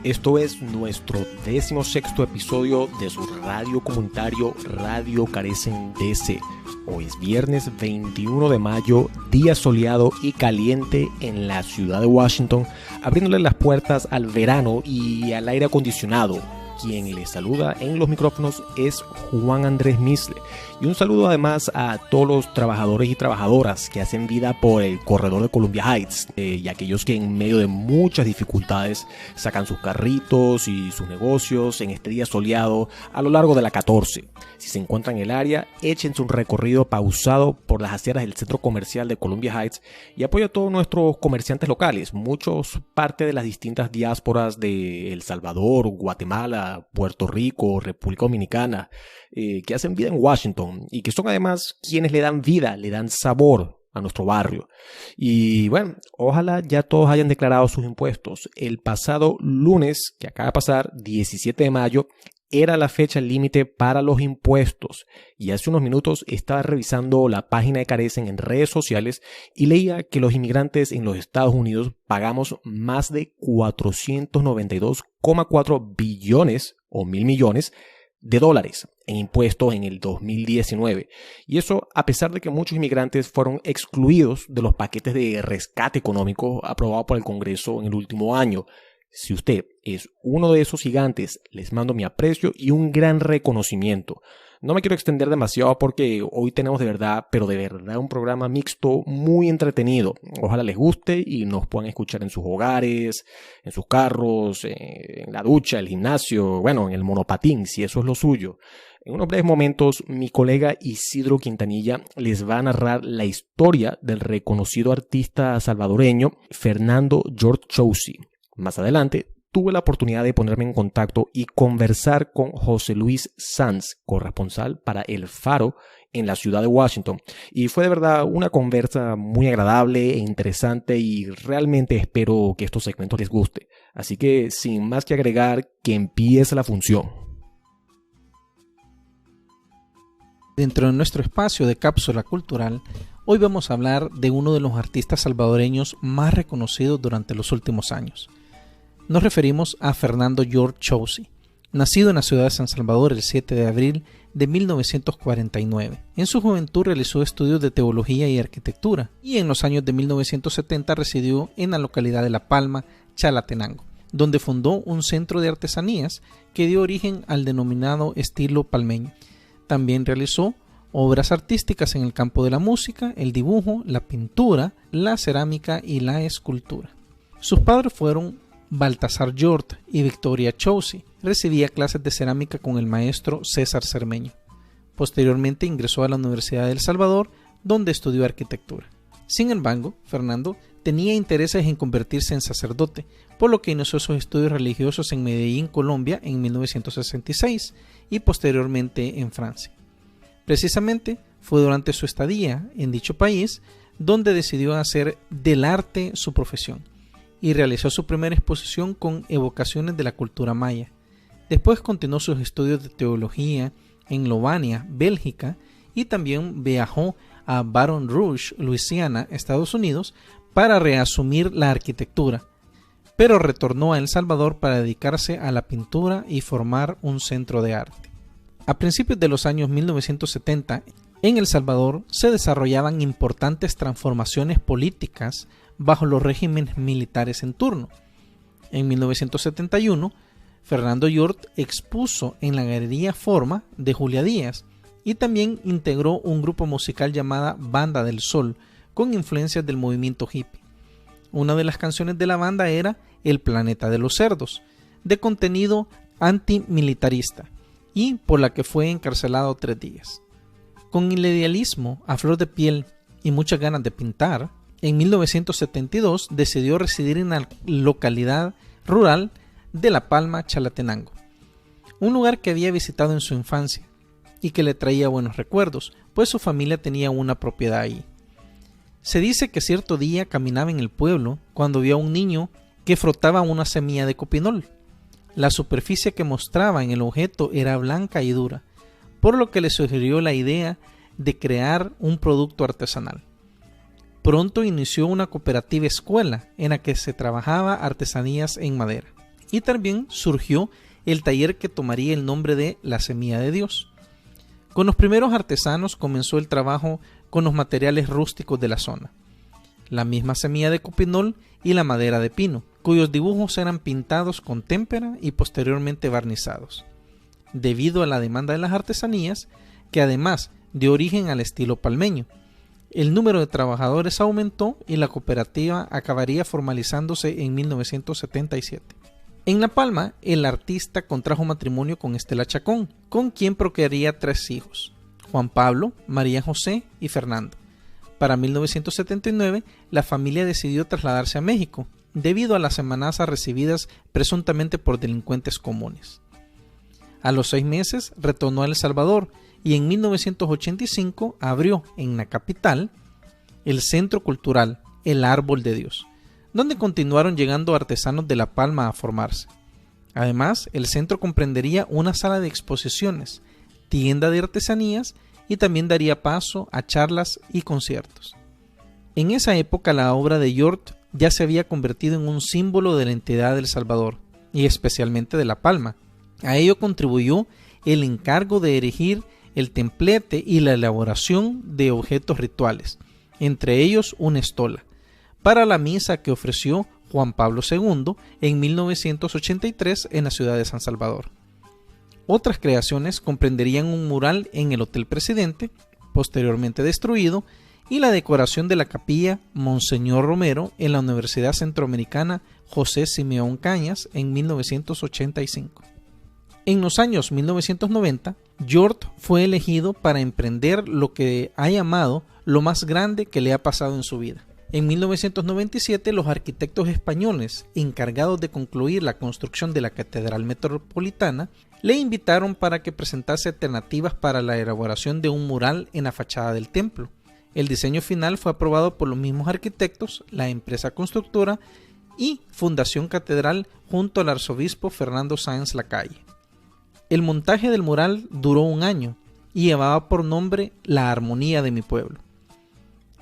Esto es nuestro 16º episodio de su radio comunitario Radio Carecen DC. Hoy es viernes 21 de mayo, día soleado y caliente en la ciudad de Washington, abriéndole las puertas al verano y al aire acondicionado. Quien les saluda en los micrófonos es Juan Andrés Misle. Y un saludo además a todos los trabajadores y trabajadoras que hacen vida por el corredor de Columbia Heights y aquellos que en medio de muchas dificultades sacan sus carritos y sus negocios en este día soleado a lo largo de la 14. Si se encuentran en el área, échense un recorrido pausado por las aceras del centro comercial de Columbia Heights y apoya a todos nuestros comerciantes locales, muchos parte de las distintas diásporas de El Salvador, Guatemala, Puerto Rico, República Dominicana, que hacen vida en Washington y que son además quienes le dan vida, le dan sabor a nuestro barrio. Y bueno, ojalá ya todos hayan declarado sus impuestos. El pasado lunes, que acaba de pasar, 17 de mayo, era la fecha límite para los impuestos. Y hace unos minutos estaba revisando la página de Carecen en redes sociales y leía que los inmigrantes en los Estados Unidos pagamos más de 492,4 billones o mil millones de dólares en impuestos en el 2019. Y eso a pesar de que muchos inmigrantes fueron excluidos de los paquetes de rescate económico aprobados por el Congreso en el último año. Si usted es uno de esos gigantes, les mando mi aprecio y un gran reconocimiento. No me quiero extender demasiado porque hoy tenemos de verdad un programa mixto muy entretenido. Ojalá les guste y nos puedan escuchar en sus hogares, en sus carros, en la ducha, el gimnasio, bueno, en el monopatín, si eso es lo suyo. En unos breves momentos, mi colega Isidro Quintanilla les va a narrar la historia del reconocido artista salvadoreño Fernando George Chousi. Más adelante, tuve la oportunidad de ponerme en contacto y conversar con José Luis Sanz, corresponsal para El Faro en la ciudad de Washington. Y fue de verdad una conversa muy agradable e interesante y realmente espero que estos segmentos les guste. Así que, sin más que agregar, que empiece la función. Dentro de nuestro espacio de cápsula cultural, hoy vamos a hablar de uno de los artistas salvadoreños más reconocidos durante los últimos años. Nos referimos a Fernando George Chousi, nacido en la ciudad de San Salvador el 7 de abril de 1949. En su juventud realizó estudios de teología y arquitectura y en los años de 1970 residió en la localidad de La Palma, Chalatenango, donde fundó un centro de artesanías que dio origen al denominado estilo palmeño. También realizó obras artísticas en el campo de la música, el dibujo, la pintura, la cerámica y la escultura. Sus padres fueron Baltasar George y Victoria Chousi. Recibía clases de cerámica con el maestro César Cermeño. Posteriormente ingresó a la Universidad de El Salvador, donde estudió arquitectura. Sin embargo, Fernando tenía intereses en convertirse en sacerdote, por lo que inició sus estudios religiosos en Medellín, Colombia, en 1966 y posteriormente en Francia. Precisamente fue durante su estadía en dicho país donde decidió hacer del arte su profesión y realizó su primera exposición con evocaciones de la cultura maya. Después continuó sus estudios de teología en Lovania, Bélgica, y también viajó a Baton Rouge, Luisiana, Estados Unidos, para reasumir la arquitectura, pero retornó a El Salvador para dedicarse a la pintura y formar un centro de arte. A principios de los años 1970, en El Salvador se desarrollaban importantes transformaciones políticas bajo los regímenes militares en turno. En 1971, Fernando George expuso en la Galería Forma de Julia Díaz y también integró un grupo musical llamada Banda del Sol con influencias del movimiento hippie. Una de las canciones de la banda era El Planeta de los Cerdos, de contenido antimilitarista y por la que fue encarcelado 3 días. Con el idealismo a flor de piel y muchas ganas de pintar, en 1972 decidió residir en la localidad rural de La Palma, Chalatenango, un lugar que había visitado en su infancia y que le traía buenos recuerdos, pues su familia tenía una propiedad ahí. Se dice que cierto día caminaba en el pueblo cuando vio a un niño que frotaba una semilla de copinol. La superficie que mostraba en el objeto era blanca y dura, por lo que le sugirió la idea de crear un producto artesanal. Pronto inició una cooperativa escuela en la que se trabajaba artesanías en madera. y también surgió el taller que tomaría el nombre de La Semilla de Dios. Con los primeros artesanos comenzó el trabajo con los materiales rústicos de la zona, la misma semilla de copinol y la madera de pino, cuyos dibujos eran pintados con témpera y posteriormente barnizados. Debido a la demanda de las artesanías, que además dio origen al estilo palmeño, el número de trabajadores aumentó y la cooperativa acabaría formalizándose en 1977. En La Palma, el artista contrajo matrimonio con Estela Chacón, con quien procrearía 3 hijos, Juan Pablo, María José y Fernando. Para 1979, la familia decidió trasladarse a México, debido a las amenazas recibidas presuntamente por delincuentes comunes. A los 6 meses retornó a El Salvador y en 1985 abrió en la capital el Centro Cultural El Árbol de Dios, donde continuaron llegando artesanos de La Palma a formarse. Además, el centro comprendería una sala de exposiciones, tienda de artesanías y también daría paso a charlas y conciertos. En esa época la obra de Hjort ya se había convertido en un símbolo de la entidad de El Salvador y especialmente de La Palma. A ello contribuyó el encargo de erigir el templete y la elaboración de objetos rituales, entre ellos una estola, para la misa que ofreció Juan Pablo II en 1983 en la ciudad de San Salvador. Otras creaciones comprenderían un mural en el Hotel Presidente, posteriormente destruido, y la decoración de la capilla Monseñor Romero en la Universidad Centroamericana José Simeón Cañas en 1985. En los años 1990, Hjort fue elegido para emprender lo que ha llamado lo más grande que le ha pasado en su vida. En 1997, los arquitectos españoles encargados de concluir la construcción de la Catedral Metropolitana le invitaron para que presentase alternativas para la elaboración de un mural en la fachada del templo. El diseño final fue aprobado por los mismos arquitectos, la empresa constructora y Fundación Catedral junto al arzobispo Fernando Sáenz Lacalle. El montaje del mural duró 1 año y llevaba por nombre La Armonía de mi Pueblo.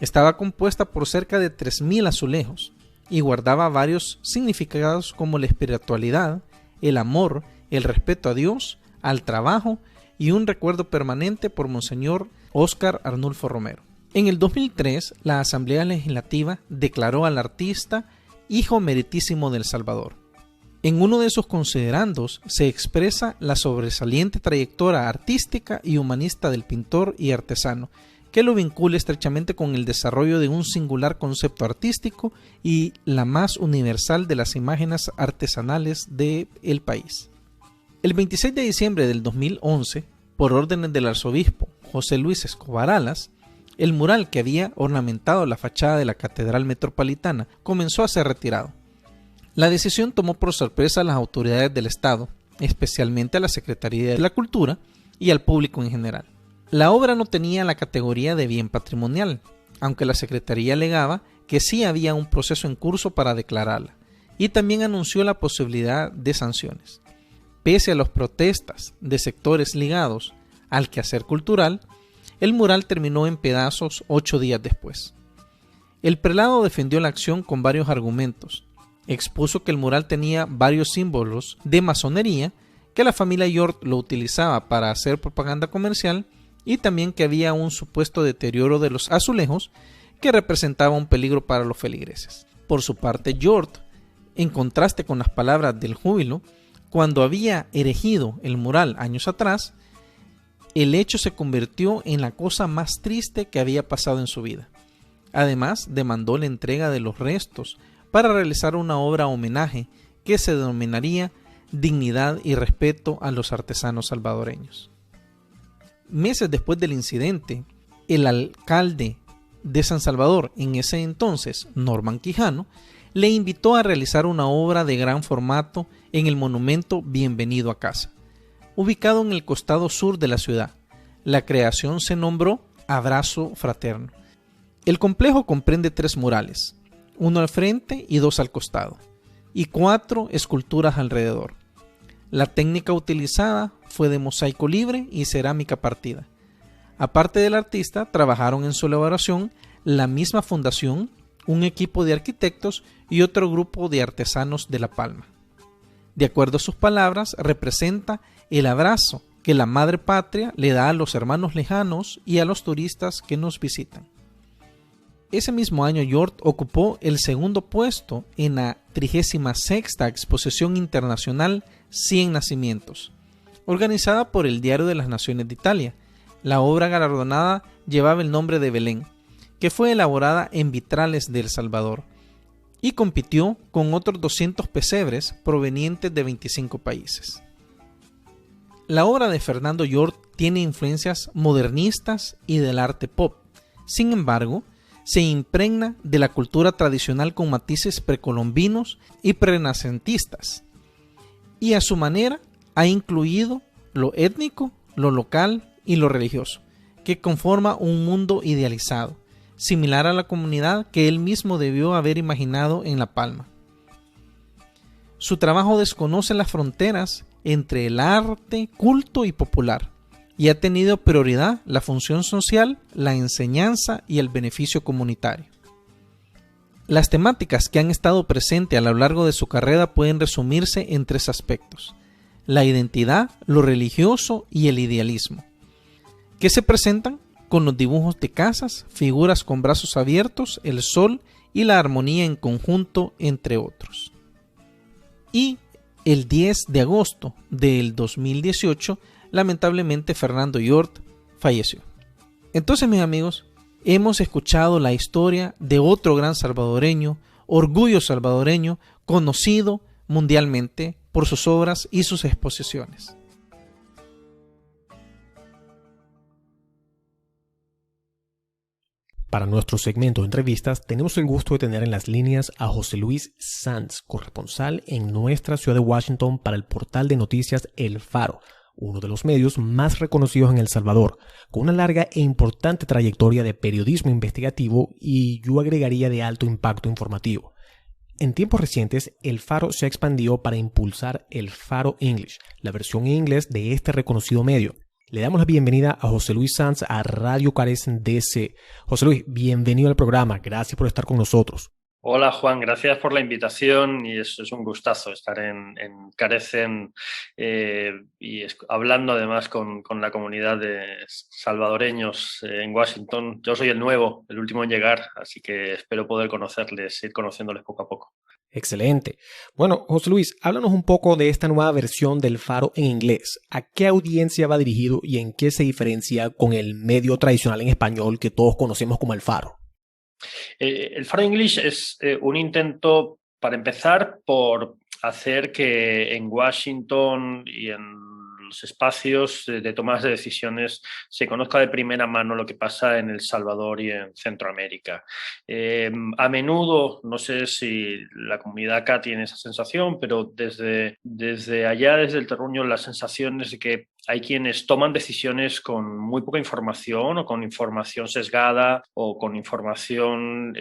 Estaba compuesta por cerca de 3.000 azulejos y guardaba varios significados como la espiritualidad, el amor, el respeto a Dios, al trabajo y un recuerdo permanente por Monseñor Óscar Arnulfo Romero. En el 2003, la Asamblea Legislativa declaró al artista Hijo Meritísimo de El Salvador. En uno de sus considerandos se expresa la sobresaliente trayectoria artística y humanista del pintor y artesano, que lo vincula estrechamente con el desarrollo de un singular concepto artístico y la más universal de las imágenes artesanales del país. El 26 de diciembre del 2011, por órdenes del arzobispo José Luis Escobar Alas, el mural que había ornamentado la fachada de la Catedral Metropolitana comenzó a ser retirado. La decisión tomó por sorpresa a las autoridades del Estado, especialmente a la Secretaría de la Cultura y al público en general. La obra no tenía la categoría de bien patrimonial, aunque la Secretaría alegaba que sí había un proceso en curso para declararla, y también anunció la posibilidad de sanciones. Pese a las protestas de sectores ligados al quehacer cultural, el mural terminó en pedazos 8 días después. El prelado defendió la acción con varios argumentos. Expuso que el mural tenía varios símbolos de masonería, que la familia Hjort lo utilizaba para hacer propaganda comercial y también que había un supuesto deterioro de los azulejos que representaba un peligro para los feligreses. Por su parte, Hjort, en contraste con las palabras del júbilo, cuando había erigido el mural años atrás, el hecho se convirtió en la cosa más triste que había pasado en su vida. Además, demandó la entrega de los restos para realizar una obra homenaje que se denominaría Dignidad y Respeto a los Artesanos Salvadoreños. Meses después del incidente, el alcalde de San Salvador, en ese entonces, Norman Quijano, le invitó a realizar una obra de gran formato en el monumento Bienvenido a Casa, ubicado en el costado sur de la ciudad. La creación se nombró Abrazo Fraterno. El complejo comprende 3 murales, 1 al frente y 2 al costado, y 4 esculturas alrededor. La técnica utilizada fue de mosaico libre y cerámica partida. Aparte del artista, trabajaron en su elaboración la misma fundación, un equipo de arquitectos y otro grupo de artesanos de La Palma. De acuerdo a sus palabras, representa el abrazo que la madre patria le da a los hermanos lejanos y a los turistas que nos visitan. Ese mismo año, York ocupó el segundo puesto en la 36ª Exposición Internacional 100 Nacimientos, organizada por el Diario de las Naciones de Italia. La obra galardonada llevaba el nombre de Belén, que fue elaborada en vitrales de El Salvador, y compitió con otros 200 pesebres provenientes de 25 países. La obra de Fernando York tiene influencias modernistas y del arte pop. Sin embargo, se impregna de la cultura tradicional con matices precolombinos y prerenacentistas, y a su manera ha incluido lo étnico, lo local y lo religioso, que conforma un mundo idealizado, similar a la comunidad que él mismo debió haber imaginado en La Palma. Su trabajo desconoce las fronteras entre el arte culto y popular, y ha tenido prioridad la función social, la enseñanza y el beneficio comunitario. Las temáticas que han estado presentes a lo largo de su carrera pueden resumirse en 3 aspectos: la identidad, lo religioso y el idealismo, que se presentan con los dibujos de casas, figuras con brazos abiertos, el sol y la armonía en conjunto, entre otros. Y el 10 de agosto del 2018, lamentablemente Fernando York falleció. Entonces, mis amigos, hemos escuchado la historia de otro gran salvadoreño, orgullo salvadoreño, conocido mundialmente por sus obras y sus exposiciones. Para nuestro segmento de entrevistas, tenemos el gusto de tener en las líneas a José Luis Sanz, corresponsal en nuestra ciudad de Washington para el portal de noticias El Faro, uno de los medios más reconocidos en El Salvador, con una larga e importante trayectoria de periodismo investigativo y yo agregaría de alto impacto informativo. En tiempos recientes, El Faro se ha expandido para impulsar El Faro English, la versión en inglés de este reconocido medio. Le damos la bienvenida a José Luis Sanz a Radio Carecen DC. José Luis, bienvenido al programa. Gracias por estar con nosotros. Hola Juan, gracias por la invitación y es un gustazo estar en Carecen y hablando además con la comunidad de salvadoreños en Washington. Yo soy el nuevo, el último en llegar, así que espero poder conocerles, ir conociéndoles poco a poco. Excelente. Bueno, José Luis, háblanos un poco de esta nueva versión del Faro en inglés. ¿A qué audiencia va dirigido y en qué se diferencia con el medio tradicional en español que todos conocemos como El Faro? El Faro English es un intento, para empezar, por hacer que en Washington y en los espacios de tomas de decisiones se conozca de primera mano lo que pasa en El Salvador y en Centroamérica. A menudo, no sé si la comunidad acá tiene esa sensación, pero desde allá, desde el terruño, la sensación es de que hay quienes toman decisiones con muy poca información o con información sesgada o con información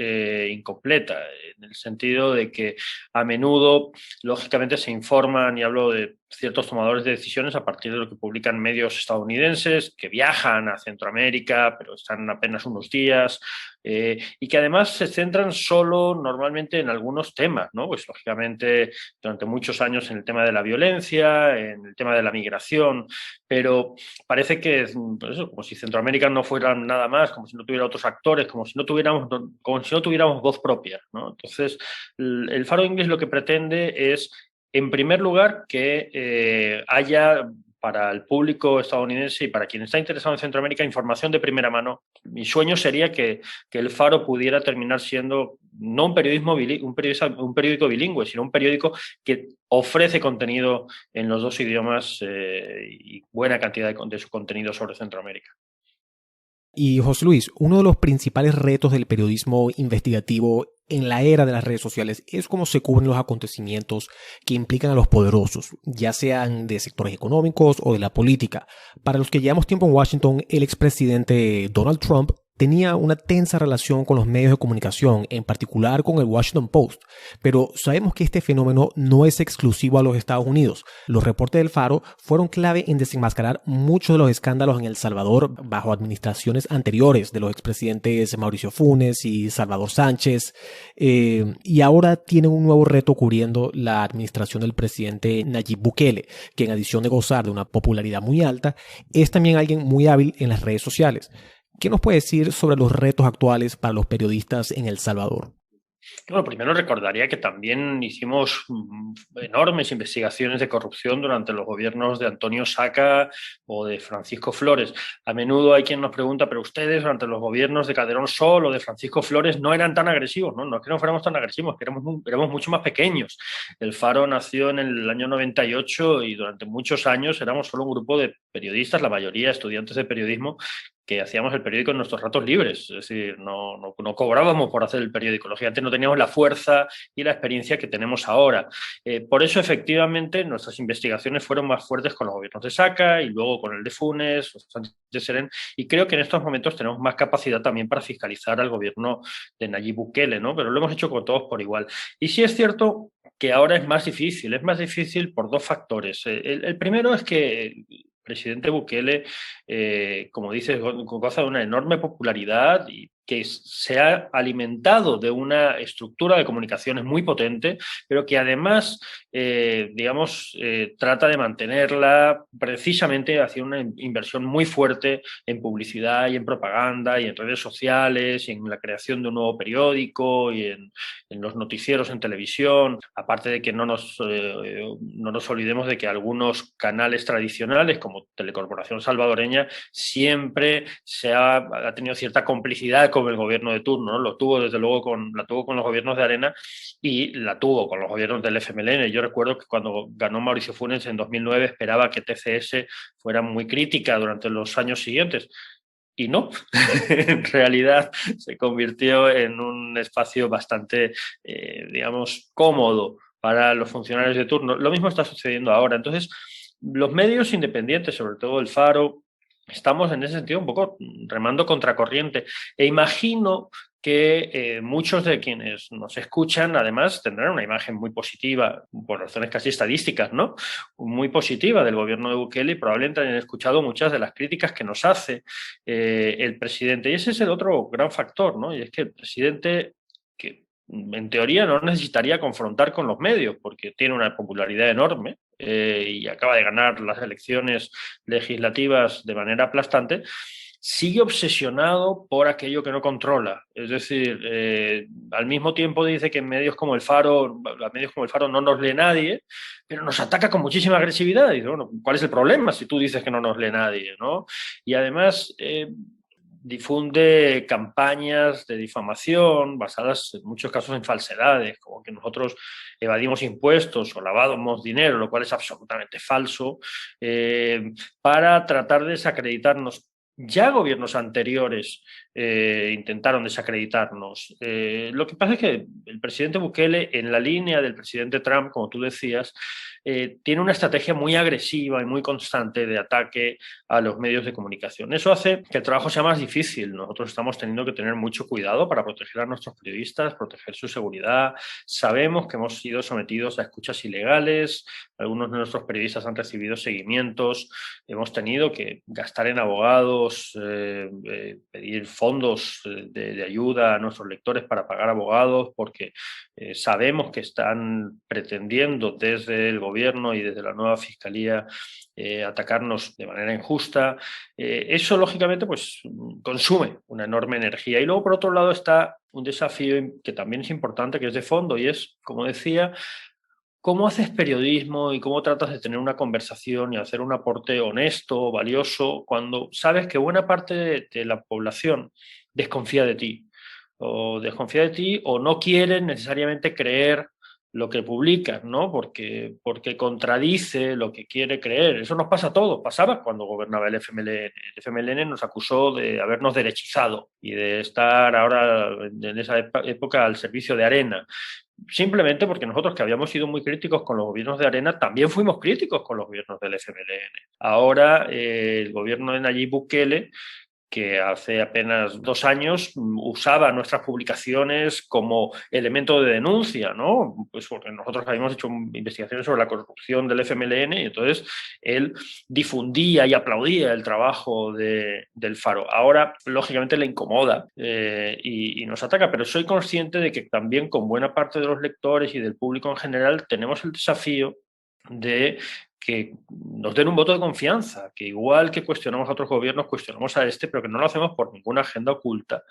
incompleta, en el sentido de que a menudo, lógicamente, se informan, y hablo de ciertos tomadores de decisiones a partir de lo que publican medios estadounidenses que viajan a Centroamérica, pero están apenas unos días, y que además se centran solo normalmente en algunos temas, ¿no? Pues lógicamente durante muchos años en el tema de la violencia, en el tema de la migración, pero parece que pues eso, como si Centroamérica no fuera nada más, como si no tuviera otros actores, como si no tuviéramos voz propia, ¿no? Entonces, el Faro English lo que pretende es, en primer lugar, que haya para el público estadounidense y para quien está interesado en Centroamérica información de primera mano. Mi sueño sería que el Faro pudiera terminar siendo no un periódico bilingüe, sino un periódico que ofrece contenido en los dos idiomas y buena cantidad de su contenido sobre Centroamérica. Y José Luis, uno de los principales retos del periodismo investigativo en la era de las redes sociales es cómo se cubren los acontecimientos que implican a los poderosos, ya sean de sectores económicos o de la política. Para los que llevamos tiempo en Washington, el expresidente Donald Trump tenía una tensa relación con los medios de comunicación, en particular con el Washington Post, pero sabemos que este fenómeno no es exclusivo a los Estados Unidos. Los reportes del Faro fueron clave en desenmascarar muchos de los escándalos en El Salvador bajo administraciones anteriores de los expresidentes Mauricio Funes y Salvador Sánchez, y ahora tienen un nuevo reto cubriendo la administración del presidente Nayib Bukele, que en adición de gozar de una popularidad muy alta, es también alguien muy hábil en las redes sociales. ¿Qué nos puede decir sobre los retos actuales para los periodistas en El Salvador? Bueno, primero recordaría que también hicimos enormes investigaciones de corrupción durante los gobiernos de Antonio Saca o de Francisco Flores. A menudo hay quien nos pregunta, pero ustedes durante los gobiernos de Calderón Sol o de Francisco Flores no eran tan agresivos. No, no es que no fuéramos tan agresivos, es que éramos mucho más pequeños. El Faro nació en el año 98 y durante muchos años éramos solo un grupo de periodistas, la mayoría estudiantes de periodismo, que hacíamos el periódico en nuestros ratos libres, es decir, no cobrábamos por hacer el periódico, lógicamente no teníamos la fuerza y la experiencia que tenemos ahora. Por eso, efectivamente, nuestras investigaciones fueron más fuertes con los gobiernos de Saca y luego con el de Funes, de Serén, y creo que en estos momentos tenemos más capacidad también para fiscalizar al gobierno de Nayib Bukele, ¿no? Pero lo hemos hecho con todos por igual. Y sí es cierto que ahora es más difícil por dos factores. El primero es que el presidente Bukele, como dices, goza de una enorme popularidad y que se ha alimentado de una estructura de comunicaciones muy potente, pero que además, trata de mantenerla precisamente haciendo una inversión muy fuerte en publicidad y en propaganda y en redes sociales y en la creación de un nuevo periódico y en los noticieros en televisión, aparte de que no nos olvidemos de que algunos canales tradicionales como Telecorporación Salvadoreña siempre ha tenido cierta complicidad con el gobierno de turno, ¿no? Lo tuvo desde luego la tuvo con los gobiernos de Arena y la tuvo con los gobiernos del FMLN. Yo recuerdo que cuando ganó Mauricio Funes en 2009 esperaba que TCS fuera muy crítica durante los años siguientes. Y no, en realidad se convirtió en un espacio bastante, cómodo para los funcionarios de turno. Lo mismo está sucediendo ahora. Entonces, los medios independientes, sobre todo el Faro, estamos en ese sentido un poco remando contracorriente. E imagino que muchos de quienes nos escuchan, además, tendrán una imagen muy positiva, por razones casi estadísticas, ¿no? Muy positiva del gobierno de Bukele y probablemente hayan escuchado muchas de las críticas que nos hace el presidente. Y ese es el otro gran factor, ¿no? Y es que el presidente, que en teoría no necesitaría confrontar con los medios porque tiene una popularidad enorme y acaba de ganar las elecciones legislativas de manera aplastante, sigue obsesionado por aquello que no controla. Es decir, al mismo tiempo dice que en medios como el Faro no nos lee nadie, pero nos ataca con muchísima agresividad. Y dice, bueno, ¿cuál es el problema si tú dices que no nos lee nadie, ¿no? Y además difunde campañas de difamación basadas en muchos casos en falsedades, como que nosotros evadimos impuestos o lavamos dinero, lo cual es absolutamente falso, para tratar de desacreditarnos. Ya gobiernos anteriores intentaron desacreditarnos. Lo que pasa es que el presidente Bukele, en la línea del presidente Trump, como tú decías, tiene una estrategia muy agresiva y muy constante de ataque a los medios de comunicación. Eso hace que el trabajo sea más difícil. Nosotros estamos teniendo que tener mucho cuidado para proteger a nuestros periodistas, proteger su seguridad. Sabemos que hemos sido sometidos a escuchas ilegales, algunos de nuestros periodistas han recibido seguimientos, hemos tenido que gastar en abogados, pedir fondos de ayuda a nuestros lectores para pagar abogados, porque sabemos que están pretendiendo desde el gobierno y desde la nueva fiscalía atacarnos de manera injusta. Eso, lógicamente, pues consume una enorme energía. Y luego, por otro lado, está un desafío que también es importante, que es de fondo, y es, como decía, ¿cómo haces periodismo y cómo tratas de tener una conversación y hacer un aporte honesto, valioso, cuando sabes que buena parte de la población desconfía de ti o no quiere necesariamente creer lo que publicas, ¿no? Porque contradice lo que quiere creer. Eso nos pasa a todos. Pasaba cuando gobernaba el FMLN. El FMLN nos acusó de habernos derechizado y de estar ahora en esa época al servicio de Arena. Simplemente porque nosotros, que habíamos sido muy críticos con los gobiernos de Arena, también fuimos críticos con los gobiernos del FMLN. Ahora el gobierno de Nayib Bukele que hace apenas 2 años usaba nuestras publicaciones como elemento de denuncia, ¿no? Pues porque nosotros habíamos hecho investigaciones sobre la corrupción del FMLN y entonces él difundía y aplaudía el trabajo del Faro. Ahora, lógicamente, le incomoda y nos ataca, pero soy consciente de que también con buena parte de los lectores y del público en general tenemos el desafío de que nos den un voto de confianza, que igual que cuestionamos a otros gobiernos, cuestionamos a este, pero que no lo hacemos por ninguna agenda oculta,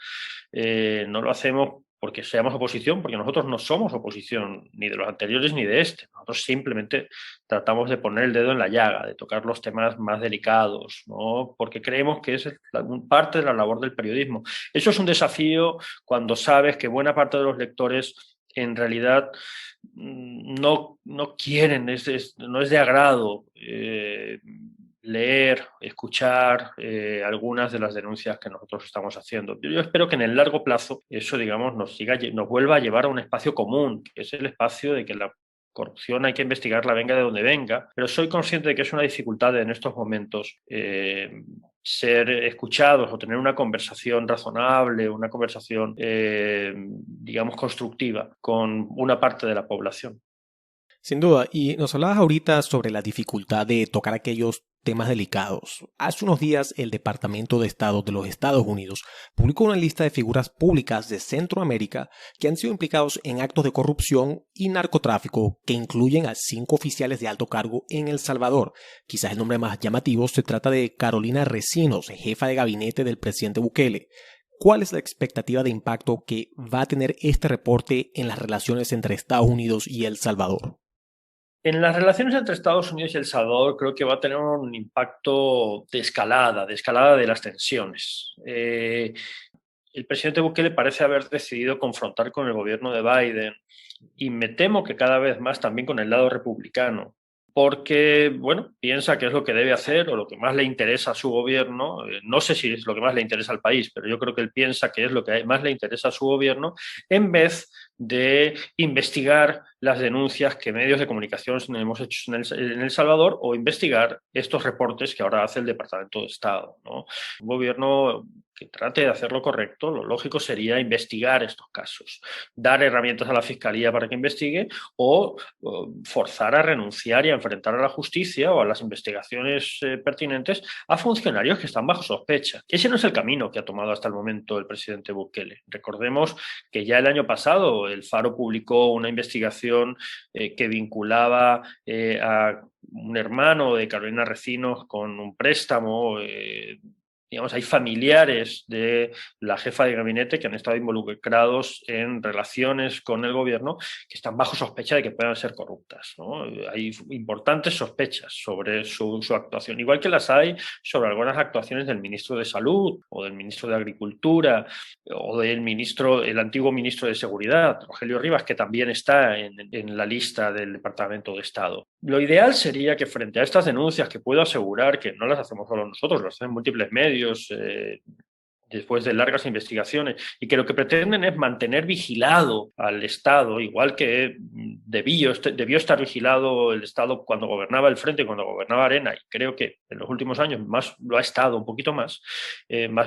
no lo hacemos porque seamos oposición, porque nosotros no somos oposición ni de los anteriores ni de este. Nosotros simplemente tratamos de poner el dedo en la llaga, de tocar los temas más delicados, ¿no? Porque creemos que es parte de la labor del periodismo. Eso es un desafío cuando sabes que buena parte de los lectores en realidad no quieren, no es de agrado leer, escuchar algunas de las denuncias que nosotros estamos haciendo. Yo espero que en el largo plazo eso, digamos, nos vuelva a llevar a un espacio común, que es el espacio de que la corrupción hay que investigarla, venga de donde venga, pero soy consciente de que es una dificultad en estos momentos ser escuchados o tener una conversación razonable, una conversación, digamos, constructiva con una parte de la población. Sin duda, y nos hablabas ahorita sobre la dificultad de tocar aquellos temas delicados. Hace unos días el Departamento de Estado de los Estados Unidos publicó una lista de figuras públicas de Centroamérica que han sido implicados en actos de corrupción y narcotráfico que incluyen a 5 oficiales de alto cargo en El Salvador. Quizás el nombre más llamativo se trata de Carolina Recinos, jefa de gabinete del presidente Bukele. ¿Cuál es la expectativa de impacto que va a tener este reporte en las relaciones entre Estados Unidos y El Salvador? En las relaciones entre Estados Unidos y El Salvador creo que va a tener un impacto de escalada de las tensiones. El presidente Bukele parece haber decidido confrontar con el gobierno de Biden y me temo que cada vez más también con el lado republicano, porque, bueno, piensa que es lo que debe hacer o lo que más le interesa a su gobierno. No sé si es lo que más le interesa al país, pero yo creo que él piensa que es lo que más le interesa a su gobierno, en vez de investigar las denuncias que medios de comunicación hemos hecho en El Salvador o investigar estos reportes que ahora hace el Departamento de Estado, ¿no? Un gobierno que trate de hacer lo correcto, lo lógico sería investigar estos casos, dar herramientas a la Fiscalía para que investigue o forzar a renunciar y a enfrentar a la justicia o a las investigaciones pertinentes a funcionarios que están bajo sospecha. Ese no es el camino que ha tomado hasta el momento el presidente Bukele. Recordemos que ya el año pasado el Faro publicó una investigación que vinculaba a un hermano de Carolina Recinos con un préstamo. Digamos, hay familiares de la jefa de gabinete que han estado involucrados en relaciones con el gobierno que están bajo sospecha de que puedan ser corruptas, ¿no? Hay importantes sospechas sobre su actuación, igual que las hay sobre algunas actuaciones del ministro de Salud o del ministro de Agricultura o el antiguo ministro de Seguridad, Rogelio Rivas, que también está en la lista del Departamento de Estado. Lo ideal sería que frente a estas denuncias, que puedo asegurar que no las hacemos solo nosotros, las hacen múltiples medios, después de largas investigaciones, y que lo que pretenden es mantener vigilado al Estado, igual que debió estar vigilado el Estado cuando gobernaba el Frente, cuando gobernaba Arena, y creo que en los últimos años más lo ha estado un poquito más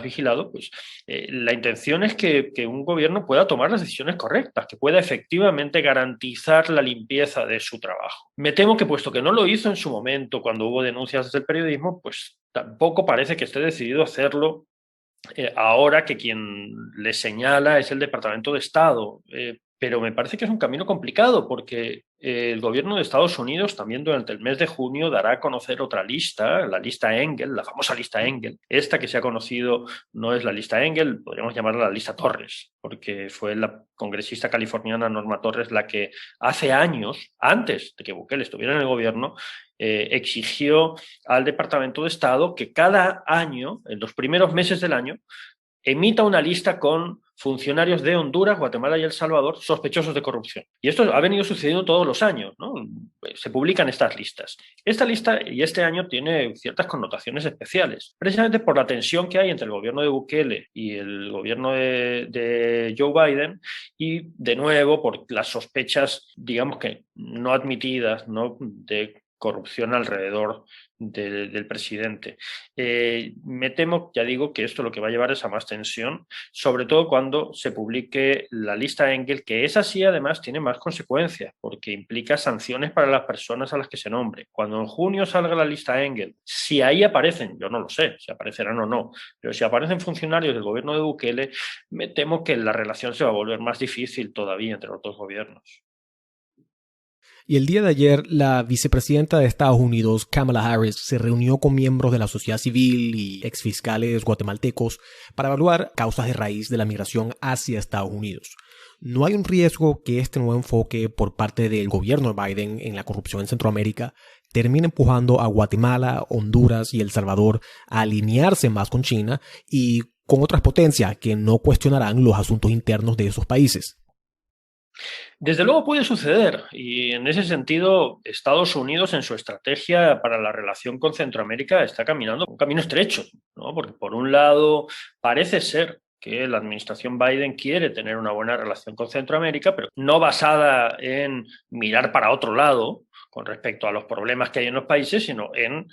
vigilado. Pues la intención es que un gobierno pueda tomar las decisiones correctas, que pueda efectivamente garantizar la limpieza de su trabajo. Me temo que, puesto que no lo hizo en su momento cuando hubo denuncias desde el periodismo, pues tampoco parece que esté decidido a hacerlo ahora, que quien le señala es el Departamento de Estado. Pero me parece que es un camino complicado porque el gobierno de Estados Unidos también durante el mes de junio dará a conocer otra lista, la lista Engel, la famosa lista Engel. Esta que se ha conocido no es la lista Engel, podríamos llamarla la lista Torres, porque fue la congresista californiana Norma Torres la que hace años, antes de que Bukele estuviera en el gobierno, exigió al Departamento de Estado que cada año, en los primeros meses del año, emita una lista con funcionarios de Honduras, Guatemala y El Salvador sospechosos de corrupción. Y esto ha venido sucediendo todos los años, ¿no? Se publican estas listas. Esta lista y este año tiene ciertas connotaciones especiales, precisamente por la tensión que hay entre el gobierno de Bukele y el gobierno de Joe Biden, y de nuevo por las sospechas, digamos que no admitidas, ¿no?, de corrupción alrededor del presidente. Me temo, ya digo, que esto lo que va a llevar es a más tensión, sobre todo cuando se publique la lista Engel, que esa sí además tiene más consecuencias, porque implica sanciones para las personas a las que se nombre. Cuando en junio salga la lista Engel, si ahí aparecen, yo no lo sé si aparecerán o no, pero si aparecen funcionarios del gobierno de Bukele, me temo que la relación se va a volver más difícil todavía entre los dos gobiernos. Y el día de ayer, la vicepresidenta de Estados Unidos, Kamala Harris, se reunió con miembros de la sociedad civil y exfiscales guatemaltecos para evaluar causas de raíz de la migración hacia Estados Unidos. ¿No hay un riesgo que este nuevo enfoque por parte del gobierno de Biden en la corrupción en Centroamérica termine empujando a Guatemala, Honduras y El Salvador a alinearse más con China y con otras potencias que no cuestionarán los asuntos internos de esos países? Desde luego puede suceder, y en ese sentido Estados Unidos en su estrategia para la relación con Centroamérica está caminando un camino estrecho, ¿no? Porque por un lado parece ser que la administración Biden quiere tener una buena relación con Centroamérica, pero no basada en mirar para otro lado con respecto a los problemas que hay en los países, sino en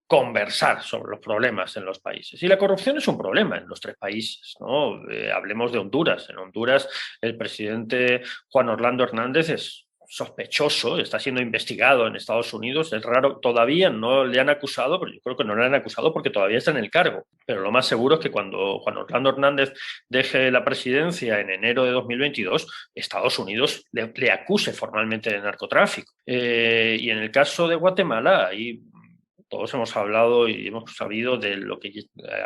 conversar sobre los problemas en los países. Y la corrupción es un problema en los tres países, ¿no? Hablemos de Honduras. En Honduras el presidente Juan Orlando Hernández es sospechoso, está siendo investigado en Estados Unidos. Es raro, todavía no le han acusado, pero yo creo que no le han acusado porque todavía está en el cargo. Pero lo más seguro es que cuando Juan Orlando Hernández deje la presidencia en enero de 2022, Estados Unidos le acuse formalmente de narcotráfico. Y en el caso de Guatemala, ahí todos hemos hablado y hemos sabido de lo que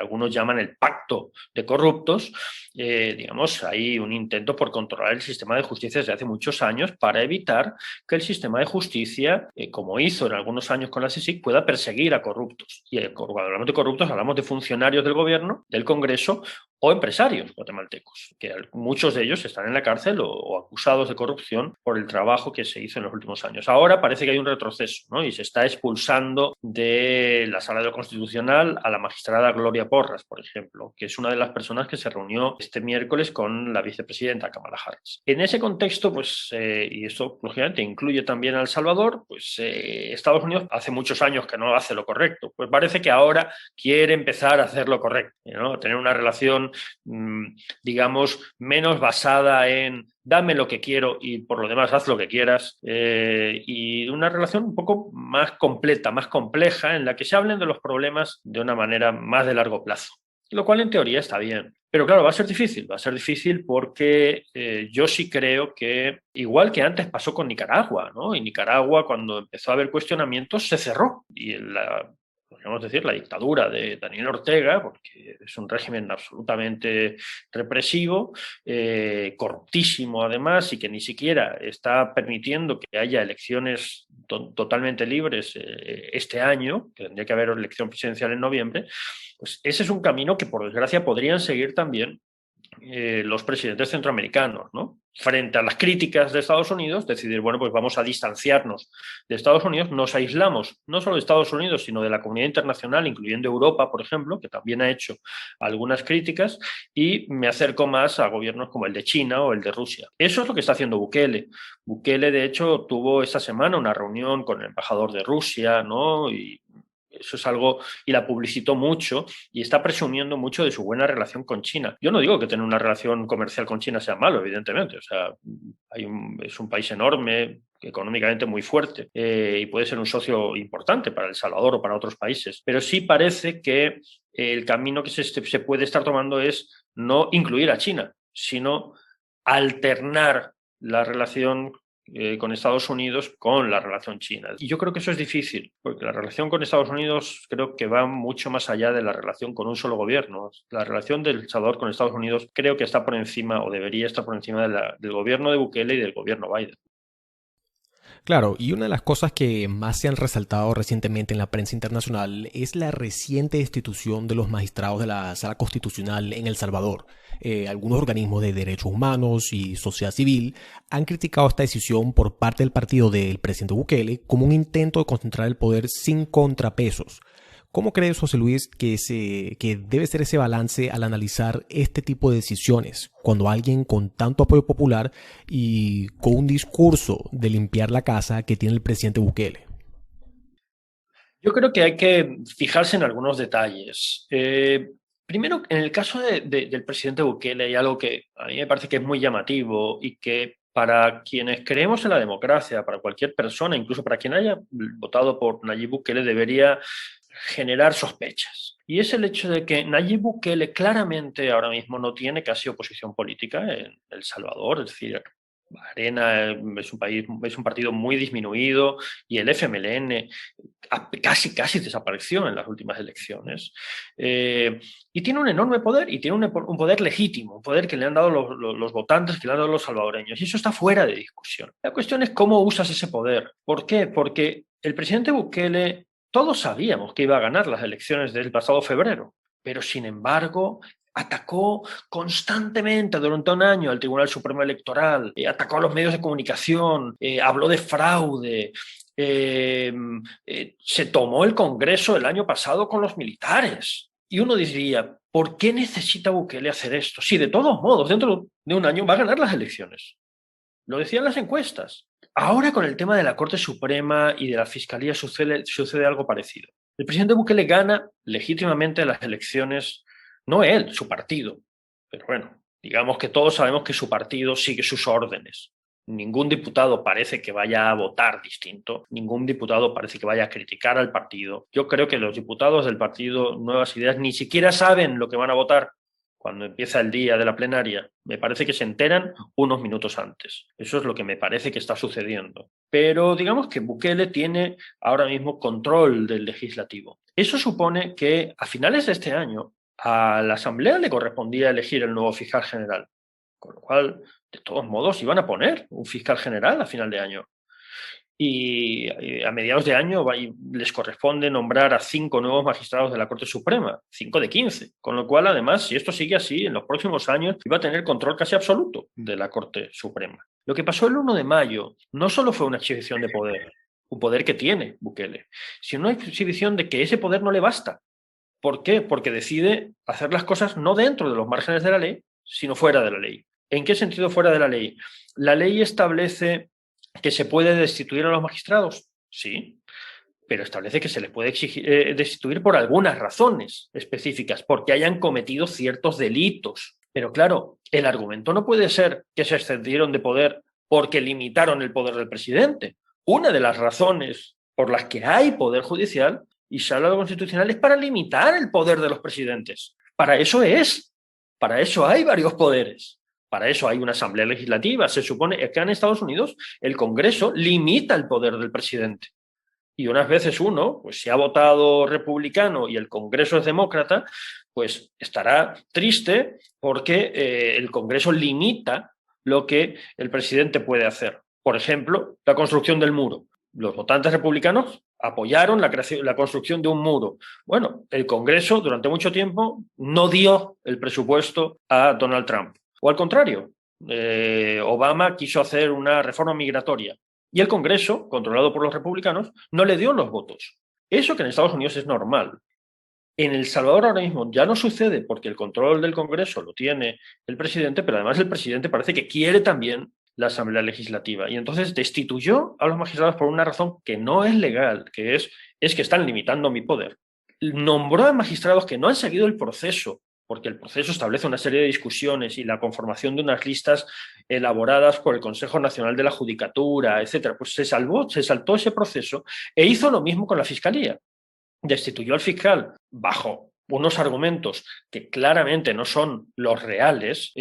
algunos llaman el pacto de corruptos. Digamos, hay un intento por controlar el sistema de justicia desde hace muchos años para evitar que el sistema de justicia, como hizo en algunos años con la CICIG, pueda perseguir a corruptos. Y cuando hablamos de corruptos, hablamos de funcionarios del gobierno, del Congreso o empresarios guatemaltecos, que muchos de ellos están en la cárcel o acusados de corrupción por el trabajo que se hizo en los últimos años. Ahora parece que hay un retroceso, ¿no? Y se está expulsando de la Sala de lo Constitucional a la magistrada Gloria Porras, por ejemplo, que es una de las personas que se reunió este miércoles con la vicepresidenta Kamala Harris. En ese contexto, pues, y esto lógicamente incluye también a El Salvador, pues Estados Unidos hace muchos años que no hace lo correcto, pues parece que ahora quiere empezar a hacer lo correcto, ¿no? Tener una relación, digamos, menos basada en dame lo que quiero y por lo demás haz lo que quieras, y una relación un poco más completa, más compleja, en la que se hablen de los problemas de una manera más de largo plazo, lo cual en teoría está bien. Pero claro, va a ser difícil porque yo sí creo que, igual que antes pasó con Nicaragua, ¿no? Y Nicaragua, cuando empezó a haber cuestionamientos, se cerró. Y podríamos decir, la dictadura de Daniel Ortega, porque es un régimen absolutamente represivo, corruptísimo además, y que ni siquiera está permitiendo que haya elecciones totalmente libres este año, que tendría que haber elección presidencial en noviembre. Pues ese es un camino que, por desgracia, podrían seguir también los presidentes centroamericanos, ¿no? Frente a las críticas de Estados Unidos, decidir, bueno, pues vamos a distanciarnos de Estados Unidos, nos aislamos no solo de Estados Unidos, sino de la comunidad internacional, incluyendo Europa, por ejemplo, que también ha hecho algunas críticas, y me acerco más a gobiernos como el de China o el de Rusia. Eso es lo que está haciendo Bukele. Bukele, de hecho, tuvo esta semana una reunión con el embajador de Rusia, ¿no? Y eso es algo, y la publicitó mucho y está presumiendo mucho de su buena relación con China. Yo no digo que tener una relación comercial con China sea malo, evidentemente. O sea, es un país enorme, económicamente muy fuerte, y puede ser un socio importante para El Salvador o para otros países. Pero sí parece que el camino que se puede estar tomando es no incluir a China, sino alternar la relación con Estados Unidos con la relación china. Y yo creo que eso es difícil, porque la relación con Estados Unidos creo que va mucho más allá de la relación con un solo gobierno. La relación de El Salvador con Estados Unidos creo que está por encima, o debería estar por encima del gobierno de Bukele y del gobierno Biden. Claro, y una de las cosas que más se han resaltado recientemente en la prensa internacional es la reciente destitución de los magistrados de la Sala Constitucional en El Salvador. Algunos organismos de derechos humanos y sociedad civil han criticado esta decisión por parte del partido del presidente Bukele como un intento de concentrar el poder sin contrapesos. ¿Cómo crees, José Luis, que debe ser ese balance al analizar este tipo de decisiones cuando alguien con tanto apoyo popular y con un discurso de limpiar la casa que tiene el presidente Bukele? Yo creo que hay que fijarse en algunos detalles. Primero, en el caso del presidente Bukele hay algo que a mí me parece que es muy llamativo y que para quienes creemos en la democracia, para cualquier persona, incluso para quien haya votado por Nayib Bukele, debería generar sospechas. Y es el hecho de que Nayib Bukele claramente ahora mismo no tiene casi oposición política en El Salvador, es decir, Arena es un partido muy disminuido y el FMLN casi desapareció en las últimas elecciones. Y tiene un enorme poder y tiene un poder legítimo, un poder que le han dado los votantes, que le han dado los salvadoreños. Y eso está fuera de discusión. La cuestión es cómo usas ese poder. ¿Por qué? Porque el presidente Bukele, todos sabíamos que iba a ganar las elecciones del pasado febrero, pero sin embargo atacó constantemente durante un año al Tribunal Supremo Electoral, atacó a los medios de comunicación, habló de fraude, se tomó el Congreso el año pasado con los militares. Y uno diría, ¿por qué necesita Bukele hacer esto? Si de todos modos, dentro de un año va a ganar las elecciones. Lo decían las encuestas. Ahora con el tema de la Corte Suprema y de la Fiscalía sucede algo parecido. El presidente Bukele gana legítimamente las elecciones, no él, su partido. Pero bueno, digamos que todos sabemos que su partido sigue sus órdenes. Ningún diputado parece que vaya a votar distinto, ningún diputado parece que vaya a criticar al partido. Yo creo que los diputados del partido Nuevas Ideas ni siquiera saben lo que van a votar cuando empieza el día de la plenaria. Me parece que se enteran unos minutos antes. Eso es lo que me parece que está sucediendo. Pero digamos que Bukele tiene ahora mismo control del legislativo. Eso supone que a finales de este año a la Asamblea le correspondía elegir el nuevo fiscal general, con lo cual, de todos modos, iban a poner un fiscal general a final de año. Y a mediados de año les corresponde nombrar a 5 nuevos magistrados de la Corte Suprema, 5 de 15, con lo cual, además, si esto sigue así, en los próximos años iba a tener control casi absoluto de la Corte Suprema. Lo que pasó el 1 de mayo no solo fue una exhibición de poder, un poder que tiene Bukele, sino una exhibición de que ese poder no le basta. ¿Por qué? Porque decide hacer las cosas no dentro de los márgenes de la ley, sino fuera de la ley. ¿En qué sentido fuera de la ley? La ley establece que se puede destituir a los magistrados, sí, pero establece que se les puede destituir por algunas razones específicas, porque hayan cometido ciertos delitos. Pero claro, el argumento no puede ser que se excedieron de poder porque limitaron el poder del presidente. Una de las razones por las que hay poder judicial y sala constitucional es para limitar el poder de los presidentes. Para eso hay varios poderes. Para eso hay una asamblea legislativa. Se supone que en Estados Unidos el Congreso limita el poder del presidente. Y unas veces uno, pues si ha votado republicano y el Congreso es demócrata, pues estará triste porque el Congreso limita lo que el presidente puede hacer. Por ejemplo, la construcción del muro. Los votantes republicanos apoyaron la construcción de un muro. Bueno, el Congreso durante mucho tiempo no dio el presupuesto a Donald Trump. O al contrario, Obama quiso hacer una reforma migratoria y el Congreso, controlado por los republicanos, no le dio los votos. Eso que en Estados Unidos es normal. En El Salvador ahora mismo ya no sucede porque el control del Congreso lo tiene el presidente, pero además el presidente parece que quiere también la Asamblea Legislativa. Y entonces destituyó a los magistrados por una razón que no es legal, que es que están limitando mi poder. Nombró a magistrados que no han seguido el proceso, porque el proceso establece una serie de discusiones y la conformación de unas listas elaboradas por el Consejo Nacional de la Judicatura, etcétera. Pues se saltó ese proceso e hizo lo mismo con la Fiscalía. Destituyó al fiscal bajo unos argumentos que claramente no son los reales,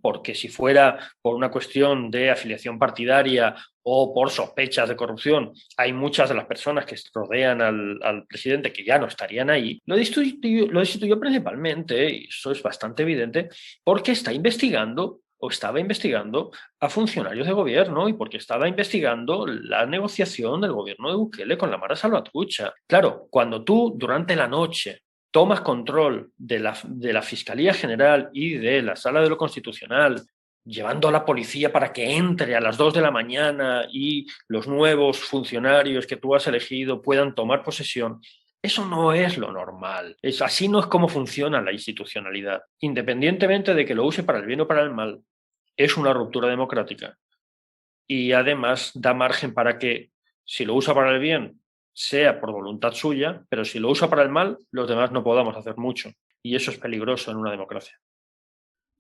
porque si fuera por una cuestión de afiliación partidaria o por sospechas de corrupción, hay muchas de las personas que rodean al presidente que ya no estarían ahí. Lo destituyó principalmente, y eso es bastante evidente, porque está investigando o estaba investigando a funcionarios de gobierno y porque estaba investigando la negociación del gobierno de Bukele con la Mara Salvatrucha. Claro, cuando tú durante la noche tomas control de la Fiscalía General y de la Sala de lo Constitucional, llevando a la policía para que entre a las 2 de la mañana y los nuevos funcionarios que tú has elegido puedan tomar posesión, eso no es lo normal. Así no es como funciona la institucionalidad. Independientemente de que lo use para el bien o para el mal, es una ruptura democrática. Y además da margen para que, si lo usa para el bien, sea por voluntad suya, pero si lo usa para el mal, los demás no podamos hacer mucho. Y eso es peligroso en una democracia.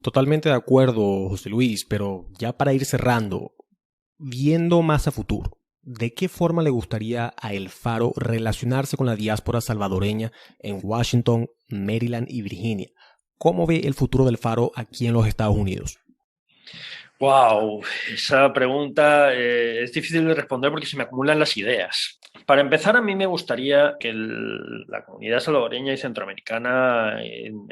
Totalmente de acuerdo, José Luis, pero ya para ir cerrando, viendo más a futuro, ¿de qué forma le gustaría a El Faro relacionarse con la diáspora salvadoreña en Washington, Maryland y Virginia? ¿Cómo ve el futuro del Faro aquí en los Estados Unidos? Wow, esa pregunta es difícil de responder porque se me acumulan las ideas. Para empezar, a mí me gustaría que la comunidad salvadoreña y centroamericana en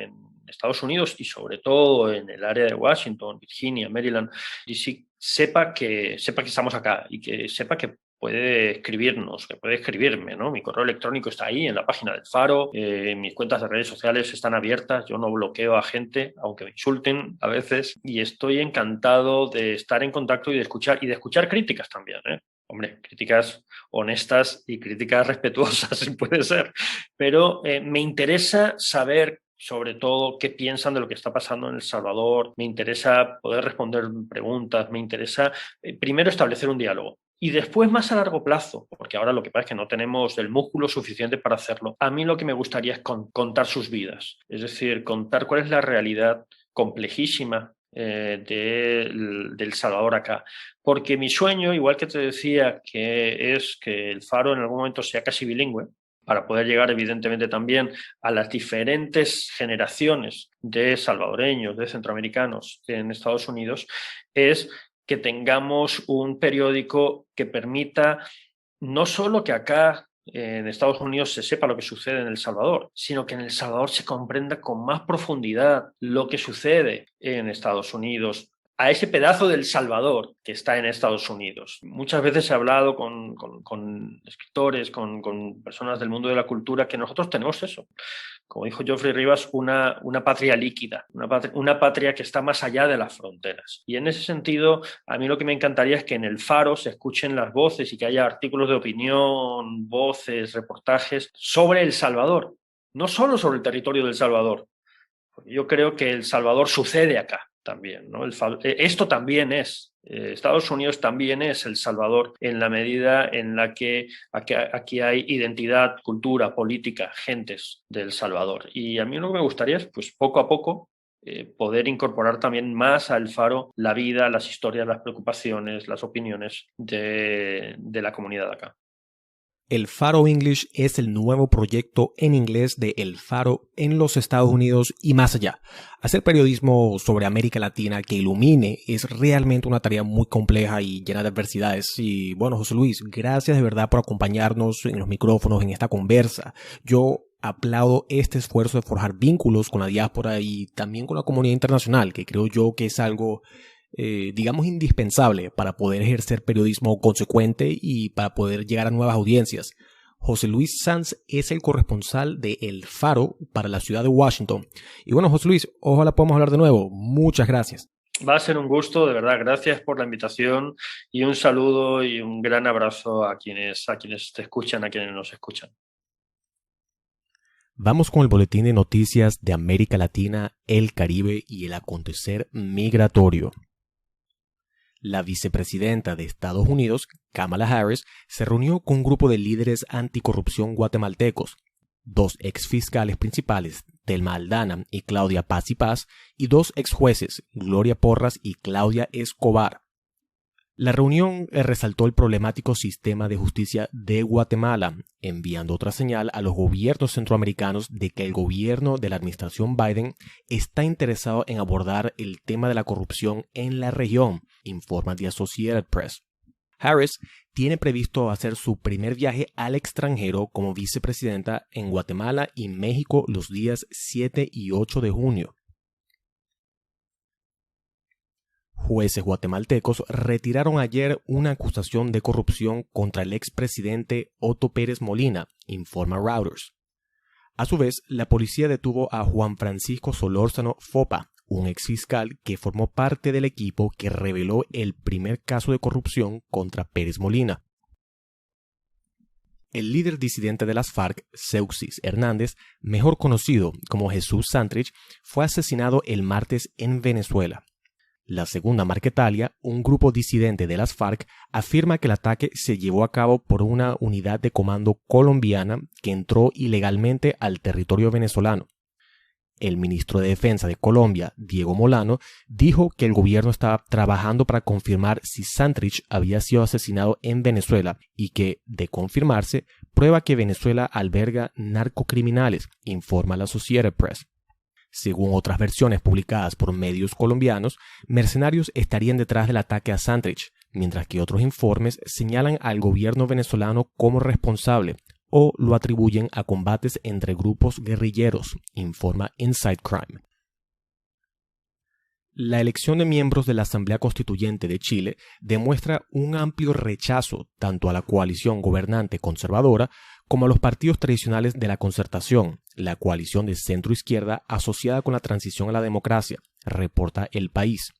Estados Unidos y sobre todo en el área de Washington, Virginia, Maryland, DC, sepa que estamos acá y que sepa que puede escribirnos, que puede escribirme, ¿no? Mi correo electrónico está ahí en la página del Faro, mis cuentas de redes sociales están abiertas, yo no bloqueo a gente, aunque me insulten a veces, y estoy encantado de estar en contacto y de escuchar críticas también, ¿eh? Hombre, críticas honestas y críticas respetuosas, si puede ser, pero me interesa saber sobre todo qué piensan de lo que está pasando en El Salvador, me interesa poder responder preguntas, me interesa primero establecer un diálogo. Y después, más a largo plazo, porque ahora lo que pasa es que no tenemos el músculo suficiente para hacerlo, a mí lo que me gustaría es contar sus vidas, es decir, contar cuál es la realidad complejísima del Salvador acá. Porque mi sueño, igual que te decía, que es que El Faro en algún momento sea casi bilingüe, para poder llegar evidentemente también a las diferentes generaciones de salvadoreños, de centroamericanos en Estados Unidos, es que tengamos un periódico que permita no solo que acá en Estados Unidos se sepa lo que sucede en El Salvador, sino que en El Salvador se comprenda con más profundidad lo que sucede en Estados Unidos, a ese pedazo del Salvador que está en Estados Unidos. Muchas veces he hablado con escritores, con personas del mundo de la cultura, que nosotros tenemos eso. Como dijo Geoffrey Rivas, una patria líquida, una patria que está más allá de las fronteras. Y en ese sentido, a mí lo que me encantaría es que en El Faro se escuchen las voces y que haya artículos de opinión, voces, reportajes sobre El Salvador, no solo sobre el territorio del Salvador. Porque yo creo que El Salvador sucede acá también, ¿no? Esto también es, Estados Unidos también es El Salvador en la medida en la que aquí hay identidad, cultura, política, gentes del Salvador. Y a mí lo que me gustaría es, pues poco a poco, poder incorporar también más al Faro la vida, las historias, las preocupaciones, las opiniones de la comunidad de acá. El Faro English es el nuevo proyecto en inglés de El Faro en los Estados Unidos y más allá. Hacer periodismo sobre América Latina que ilumine es realmente una tarea muy compleja y llena de adversidades. Y bueno, José Luis, gracias de verdad por acompañarnos en los micrófonos en esta conversa. Yo aplaudo este esfuerzo de forjar vínculos con la diáspora y también con la comunidad internacional, que creo yo que es algo digamos indispensable para poder ejercer periodismo consecuente y para poder llegar a nuevas audiencias. José Luis Sanz es el corresponsal de El Faro para la ciudad de Washington. Y bueno, José Luis, ojalá podamos hablar de nuevo. Muchas gracias. Va a ser un gusto, de verdad. Gracias por la invitación y un saludo y un gran abrazo a quienes te escuchan, a quienes nos escuchan. Vamos con el boletín de noticias de América Latina, el Caribe y el acontecer migratorio. La vicepresidenta de Estados Unidos, Kamala Harris, se reunió con un grupo de líderes anticorrupción guatemaltecos, 2 exfiscales principales, Thelma Aldana y Claudia Paz y Paz, y 2 exjueces, Gloria Porras y Claudia Escobar. La reunión resaltó el problemático sistema de justicia de Guatemala, enviando otra señal a los gobiernos centroamericanos de que el gobierno de la administración Biden está interesado en abordar el tema de la corrupción en la región, informa The Associated Press. Harris tiene previsto hacer su primer viaje al extranjero como vicepresidenta en Guatemala y México los días 7 y 8 de junio. Jueces guatemaltecos retiraron ayer una acusación de corrupción contra el expresidente Otto Pérez Molina, informa Reuters. A su vez, la policía detuvo a Juan Francisco Solórzano Fopa, un exfiscal que formó parte del equipo que reveló el primer caso de corrupción contra Pérez Molina. El líder disidente de las FARC, Seuxis Hernández, mejor conocido como Jesús Santrich, fue asesinado el martes en Venezuela. La segunda, Marquetalia, un grupo disidente de las FARC, afirma que el ataque se llevó a cabo por una unidad de comando colombiana que entró ilegalmente al territorio venezolano. El ministro de Defensa de Colombia, Diego Molano, dijo que el gobierno estaba trabajando para confirmar si Santrich había sido asesinado en Venezuela y que, de confirmarse, prueba que Venezuela alberga narcocriminales, informa la Associated Press. Según otras versiones publicadas por medios colombianos, mercenarios estarían detrás del ataque a Santrich, mientras que otros informes señalan al gobierno venezolano como responsable o lo atribuyen a combates entre grupos guerrilleros, informa Inside Crime. La elección de miembros de la Asamblea Constituyente de Chile demuestra un amplio rechazo tanto a la coalición gobernante conservadora como a los partidos tradicionales de la Concertación, la coalición de centro-izquierda asociada con la transición a la democracia, reporta El País.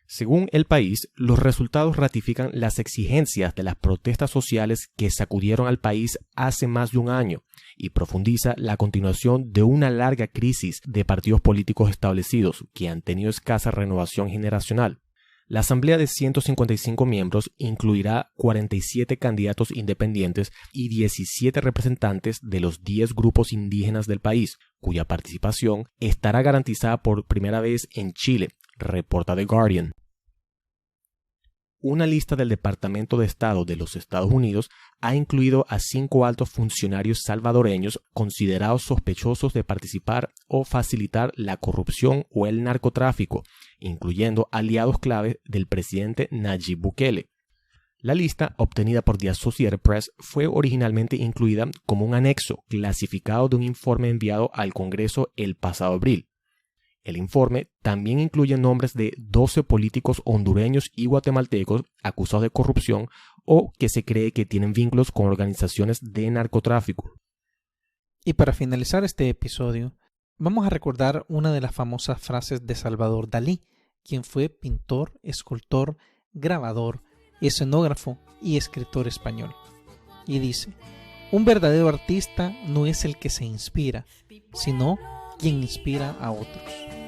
Según El País, los resultados ratifican las exigencias de las protestas sociales que sacudieron al país hace más de un año y profundiza la continuación de una larga crisis de partidos políticos establecidos que han tenido escasa renovación generacional. La asamblea de 155 miembros incluirá 47 candidatos independientes y 17 representantes de los 10 grupos indígenas del país, cuya participación estará garantizada por primera vez en Chile, reporta The Guardian. Una lista del Departamento de Estado de los Estados Unidos ha incluido a 5 altos funcionarios salvadoreños considerados sospechosos de participar o facilitar la corrupción o el narcotráfico, incluyendo aliados clave del presidente Nayib Bukele. La lista, obtenida por The Associated Press, fue originalmente incluida como un anexo clasificado de un informe enviado al Congreso el pasado abril. El informe también incluye nombres de 12 políticos hondureños y guatemaltecos acusados de corrupción o que se cree que tienen vínculos con organizaciones de narcotráfico. Y para finalizar este episodio, vamos a recordar una de las famosas frases de Salvador Dalí, quien fue pintor, escultor, grabador, escenógrafo y escritor español. Y dice: un verdadero artista no es el que se inspira, sino quien inspira a otros.